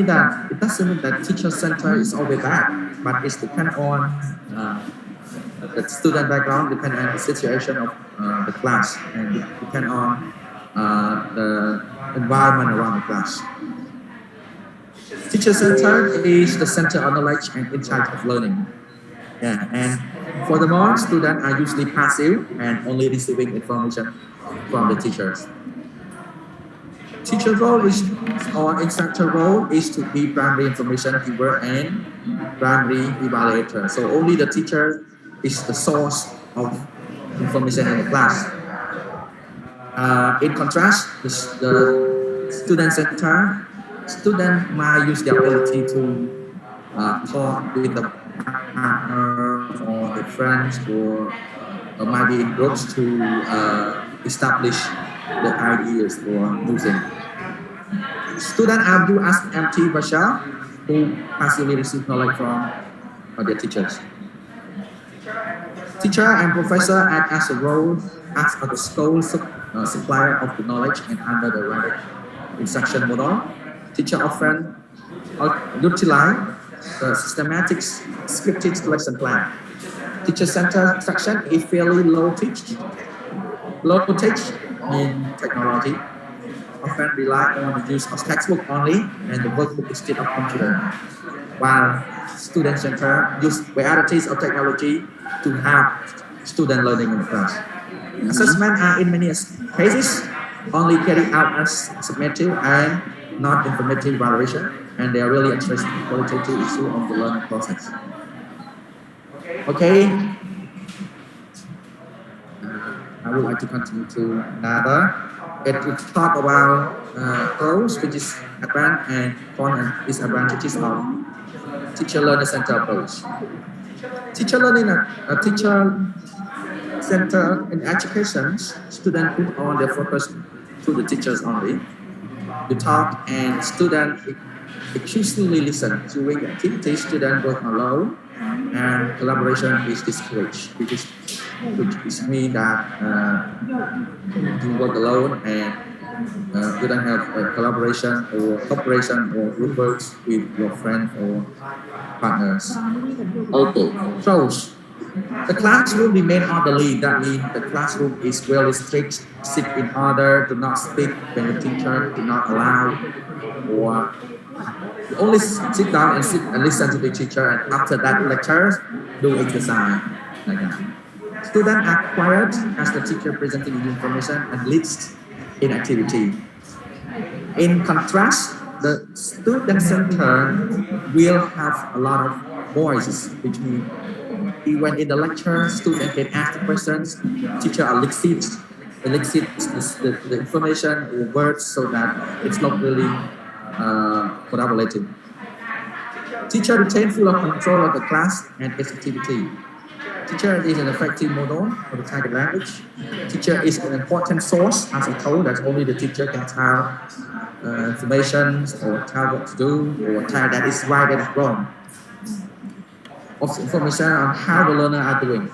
that teacher center is always bad, but it's depend on the student background, depend on the situation of the class, and depend on the environment around the class. Teacher center is the center of knowledge and in charge of learning. Yeah, and furthermore, students are usually passive and only receiving information from the teachers. Teacher role or instructor role is to be primary information giver and primary evaluator. So only the teacher is the source of information in the class. In contrast, the student center, students might use their ability to talk with the partner or the friends or might be in groups to establish the ideas for using. Students are viewed as empty vessels who passively receive knowledge from their teachers. Teacher and professor act as the sole supplier of the knowledge and under the right instruction model. Teacher often utilize the systematic scripted lesson plan. Teacher-centered instruction is fairly low tech in technology, often rely on the use of textbook only and the workbook instead of computer, while student-centered use varieties of technology to help student learning in the class. Assessments are in many cases only carried out as summative and not informative evaluation, and they are really interested in qualitative issue of the learning process. Okay, I would like to continue to another. It will talk about pros, which is advantage and cons and disadvantages of teacher-learner center approach. Teacher center in education, students put on their focus to the teachers only. You talk and students exclusively listen. During the activity, students work alone and collaboration is discouraged, which means that you work alone and you don't have a collaboration or cooperation or group works with your friends or partners. Okay, pros. The classroom remains orderly. That means the classroom is well strict, sit in order, do not speak when the teacher do not allow, or you only sit down and listen to the teacher, and after that lecture, do exercise like that. Students are quiet as the teacher presenting the information and leads in activity. In contrast, the student center will have a lot of voices, which means when in the lecture, students can ask the questions, teacher elicits the information or words so that it's not really collaborative. Teacher retain full of control of the class and its activity. Teacher is an effective model for the target language. Teacher is an important source, as I told, that only the teacher can tell information or tell what to do or tell that is right and wrong. Of information on how the learner are doing.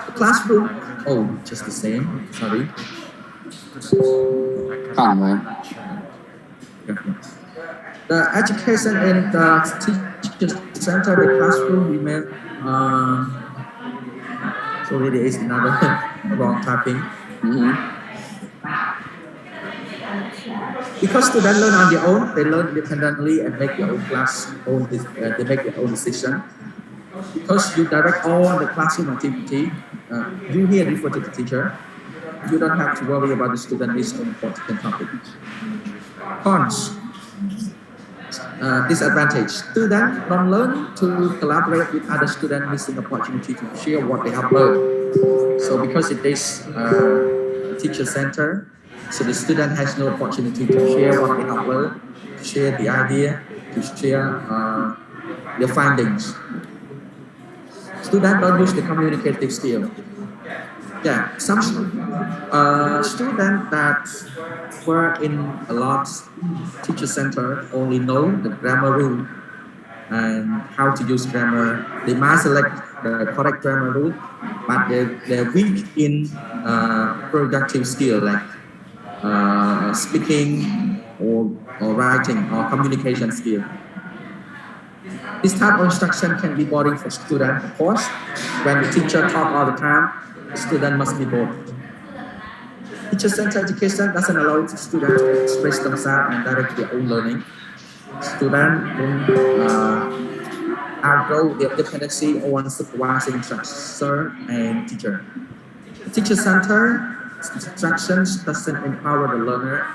The classroom, just the same, sorry. The education in the teacher center, the classroom remain, sorry, there is another wrong typing. Because students learn on their own, they learn independently and make their own they make their own decision. Because you direct all the classroom activity, you here refer to the teacher. You don't have to worry about the student missing important topic. Cons. Disadvantage. Students don't learn to collaborate with other students, missing opportunity to share what they have learned. So because it is teacher center, so the student has no opportunity to share what they have learned, to share the idea, to share their findings. Students don't use the communicative skill. Yeah, some students that were in a lot teacher center only know the grammar rule and how to use grammar. They might select the correct grammar rule, but they're weak in productive skill like speaking or or writing or communication skill. This type of instruction can be boring for students, of course. When the teacher talk all the time, the student must be bored. Teacher-centered education doesn't allow the students to express themselves and direct their own learning. Students outgrow their dependency on supervising instructor and teacher. Teacher-centered instructions doesn't empower the learner.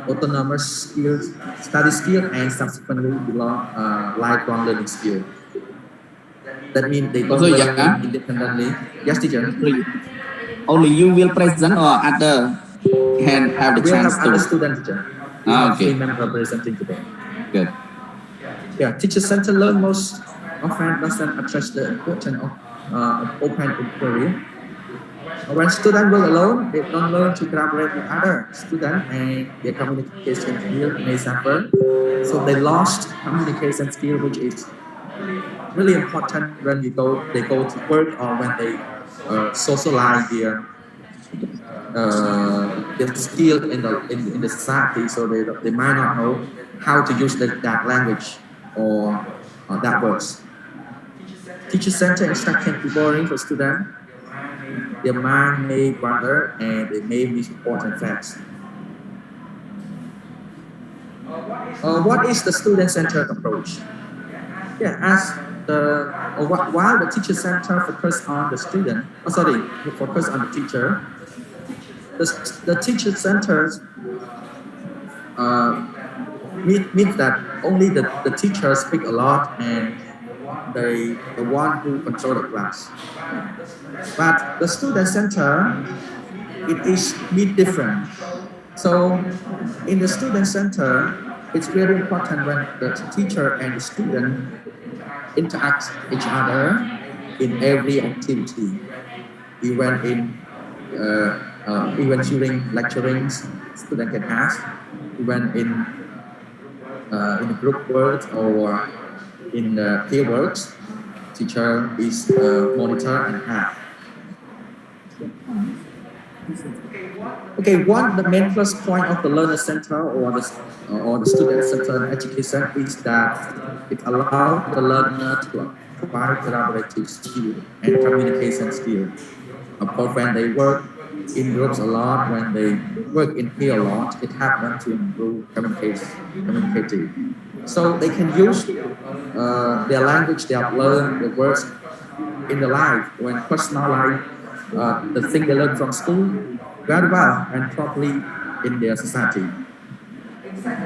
Autonomous skills, study skill, and subsequently lifelong learning skill. That means they don't learn independently. Yes, teacher. Only you will present or other can have the chance to. Other student, teacher. We have 3 members presenting today. Good. Yeah, teacher-centered learn most often doesn't address the importance of open inquiry. When students work alone, they don't learn to collaborate with other students and their communication skill may suffer. So they lost communication skill, which is really important when they go to work or when they socialize their skill in the society. So they might not know how to use that language or that words. Teacher-centered instruction can be boring for students. Their mind may wander and they may miss important facts. What is the student-centered approach? Yeah, while the teacher-centered focus on the student, focus on the teacher, the teacher-centered means that only the teacher speak a lot and the one who control the class. But the student center, it is bit different. So in the student center, it's very important when the teacher and the student interact each other in every activity. Even during lecturing, student can ask. Even in group work or in peer work, teacher is monitor and have. Okay, the main plus point of the learner center or the student center education is that it allows the learner to acquire collaborative skill and communication skill. Of course, when they work in groups a lot, when they work in peer a lot, it helps them to improve communicative. So they can use their language they have learned, the words in their life, when personal life, the thing they learn from school very well and properly in their society.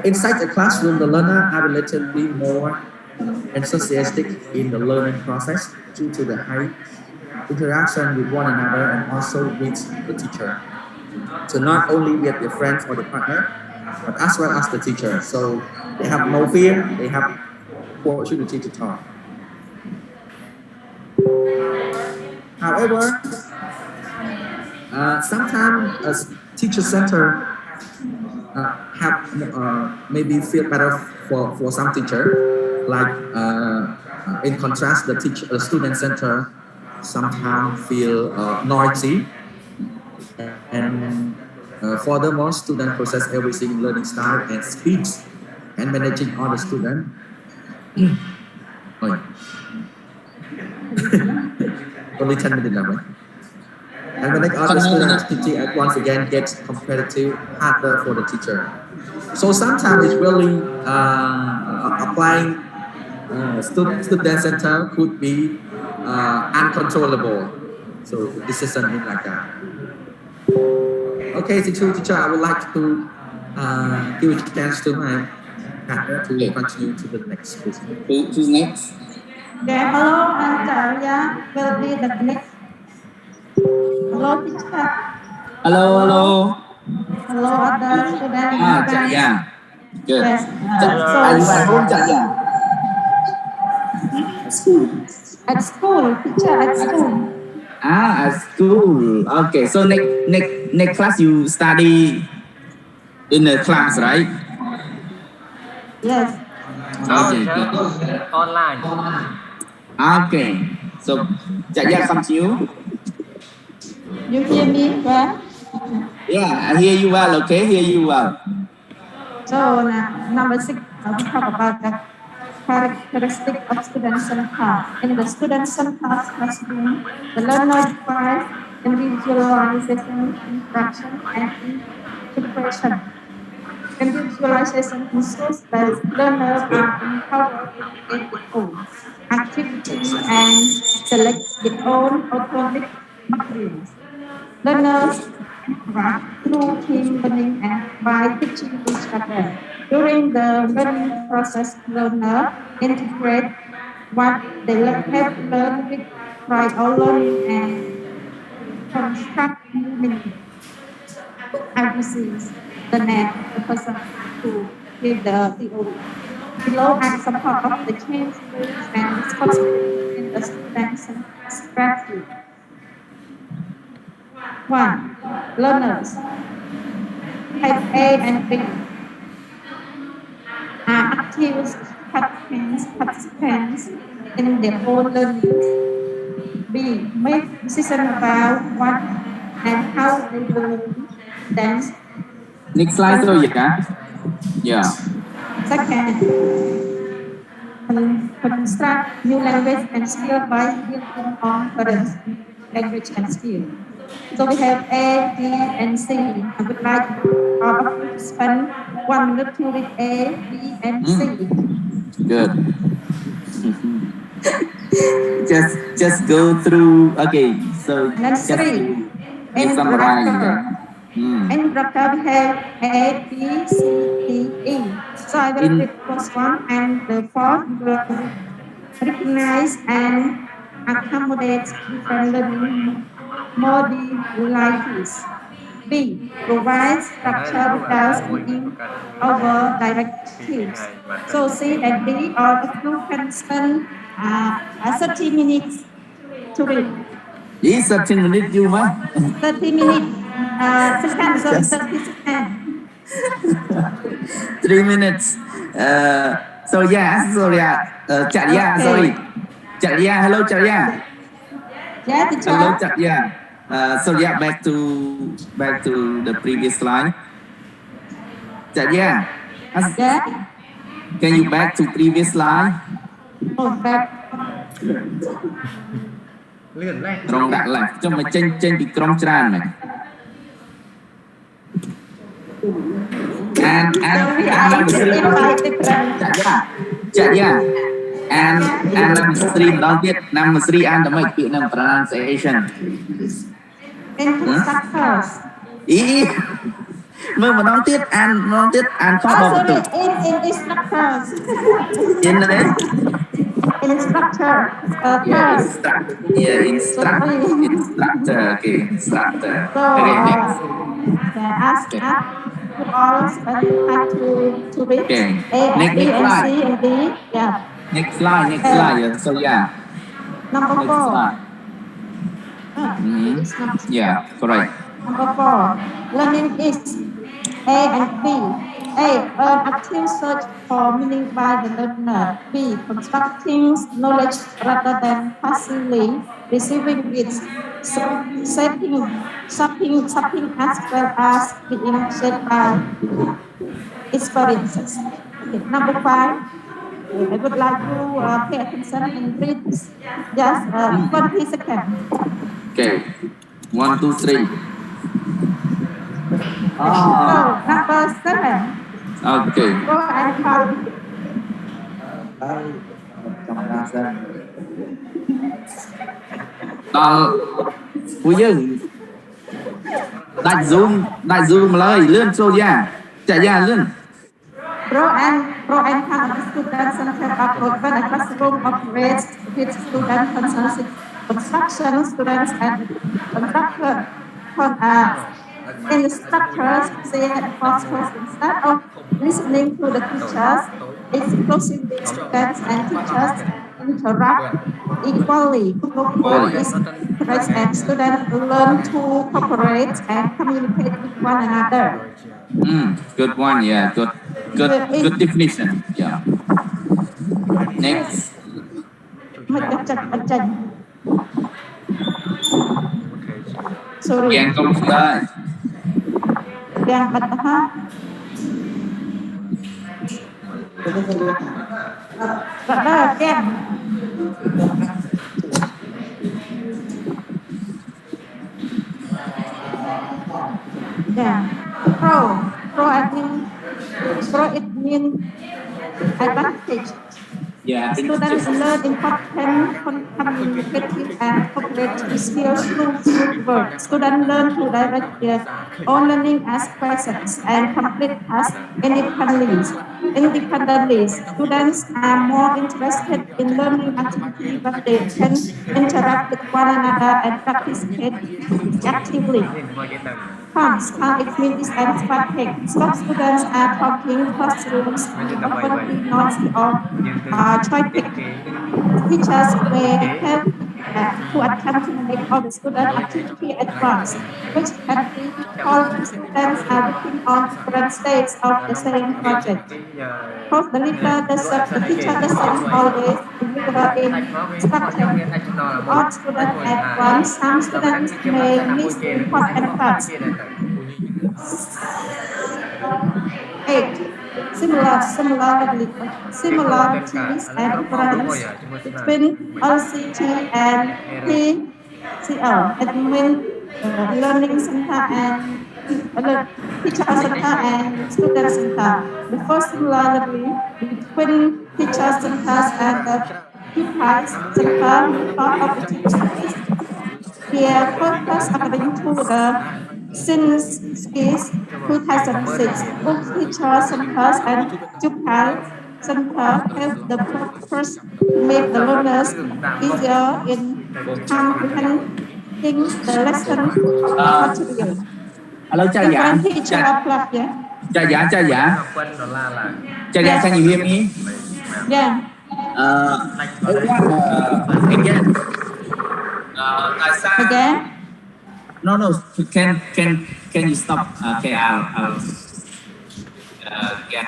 Inside the classroom, the learner are relatively more enthusiastic in the learning process due to the high interaction with one another and also with the teacher. So not only with their friends or the partner, but as well as the teacher. So they have no fear, they have opportunity to talk. However, sometimes a teacher center have maybe feel better for some teacher. Like in contrast, the student center sometimes feel noisy, and furthermore, student process everything in learning style and speeds and managing all the student. Only 10 minutes left. And manage all the students teaching at once again gets competitive harder for the teacher. So sometimes it's really applying student center could be uncontrollable. So this is something like that. Okay, teacher, I would like to give a chance to my partner to continue to the next question. Who's next? Okay, hello, Antaria will be the next. Hello, teacher. Hello. Hello, other students. Yeah. Good. Yes. Are you at home, yeah? At school, teacher, at school. At school. Okay, so next class you study in the class, right? Yes. Okay, good. Online. Okay, so yeah, come to you. You hear me well? Yeah, I hear you well. Okay, hear you well. So number 6, we talk about the characteristic of student-centered class. In the student-centered classroom, the learner requires individualization, interaction, and integration. Individualization ensures that learners are empowered to create their own activity and select their own autonomic materials. Learners interact through team learning and by teaching each other. During the learning process, learners integrate what they have learned with trial learning and construct new meaning. RBCs, the net, the person who give the theory. Below are the support of the change rules and responsibility in the students' strategy. 1. Learners. Type A and B are active participants in their own learning. B. Make decisions about what and how they will learn. Then Next slide thôi gì cả. Yeah. second, construct new language and skill by building on current language and skill. So we have A, B, and C. I would like all of you to spend 1 minute to read A, B, and C. Good. just go through. Okay, so And just 3. you summarize. Instructor. Instructor we have A, B, C, D, E. So I will read first one, and the fourth will recognize and accommodate different learning modalities. B. Provide structure without skipping over directives. So C and D, all of you can spend 30 minutes to read. Is 13 minutes you mah? 30 minutes, seconds, sorry, 30 seconds. 3 minutes. So yeah, sorry. Charia, sorry. Charia, hello Charia. Yeah, teacher. Hello Charia. So yeah, back to the previous slide. Charia, Yeah. can you back to previous slide? Oh, back. ត្រង់ដាក់ left ចុះមកចេញពីក្រុមច្រើនហ្នឹង and Sorry, I invite different. ចាក់យ៉ា and number 3 ម្ដងទៀត number 3 អានដើម្បីពាក្យនឹង pronunciation Instructors. អីមើលម្ដងទៀតអានខុសបងបន្ទុក in instructors. in ណា Instructor. Instructor. Okay, instructor. So, Okay, next. ask you all spend time to read Okay. A and Next B and slide. C and D. Yeah. Next slide. So yeah. Number Next 4. slide. Yeah, correct. Number 4. Learning is A and B. A. Active search for meaning by the learner. B. Constructing knowledge rather than passively receiving it. Something as well as being shaped by experiences. Okay. Number 5. I would like to pay attention and read just 20 seconds. Okay. 1, 2, 3. So, number 7. Okay. Go and count. Của dương đại zoom lời lươn so ra chạy ra lươn Pro and con of the students center approach when a classroom operates with student consensus construction students and constructor instructors say at first instead of listening to the teachers, exclusively students and teachers interact equally. Both is encouraged and students learn to cooperate and communicate with one another. Good one, yeah, good definition, yeah. Next. Sorry. Yang công đây. Yang bật ha. Brother, again. Yeah. Pro it means advantage. Yeah, Students learn important communicative and cooperative skills through work. Students learn to direct their own learning, ask questions, and complete tasks independently. Students are more interested in learning activity when they can interact with one another and participate actively. Cons, it means disadvantage. Some students are talking, classrooms often be noisy or chaotic. Teachers may have to attempt to make all the student activity at once, which can be difficult when students are working on different stages of the same project. Because the teacher doesn't always deliver instruction to all students at once. Some students may miss important parts. 8. Similarities and difference between LCT and TCL, admin learning center and teacher center and student center. The first similarity between teacher centers and the pupils center method of the teaching is their purpose according to the Sinskis 2006 book teacher centers and pupil center have the purpose to make the learners easier in comprehending the lesson material. Hello, Cha Different Dạ. teacher apply, yeah. Cha Dạ, Cha Dạ. Cha Dạ, Yeah. can you hear me? Yeah. Again. Again. No. Can you stop? Okay, I'll get.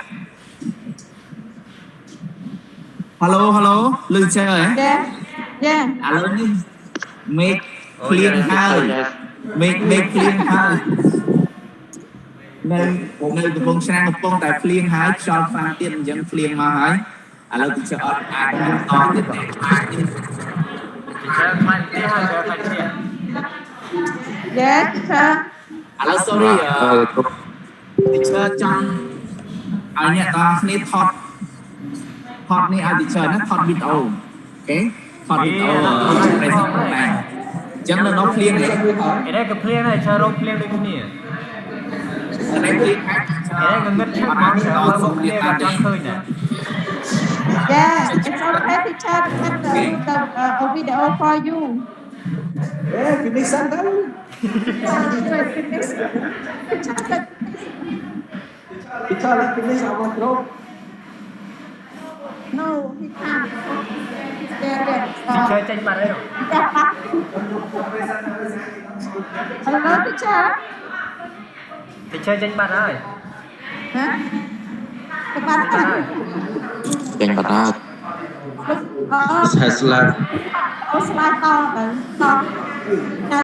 Hello, Lưu chơi. Yeah. Yeah. Alo đi. Make clean house. Make clean house. នៅកំពង់ឆ្នាំងកំពុងតែភ្លៀងហើយខ្យល់ខ្លាំងទៀតអញ្ចឹងភ្លៀងមកហើយឥឡូវទីចអត់អាចមានតទៀតទេខ្លាចទៀត Yeah, teacher. ឥឡូវ sorry teacher ចង់ឲ្យអ្នកទាំងគ្នាថតនេះឲ្យ teacher ណាថតវីដេអូអូខេថតវីដេអូ present ហ្នឹងអញ្ចឹងនៅក្នុងភ្លៀងនេះ cái đây cái plane này chơi role plane đây cái gì តែភ្លៀងហើយ cái đây cái ngất chắc bóng sẽ hơi bóng plane và trắng khơi nè Yeah, it's okay, teacher. We have a video for you. Yeah, finish sentence. Finish. Teacher, let's finish our group. No, he can't. There. chị chơi tranh mặt đấy rồi Hello, teacher. chị chơi tranh mặt rồi Hả? Cái bát này. Dành bật ra. Ờ. Slide. Slide to.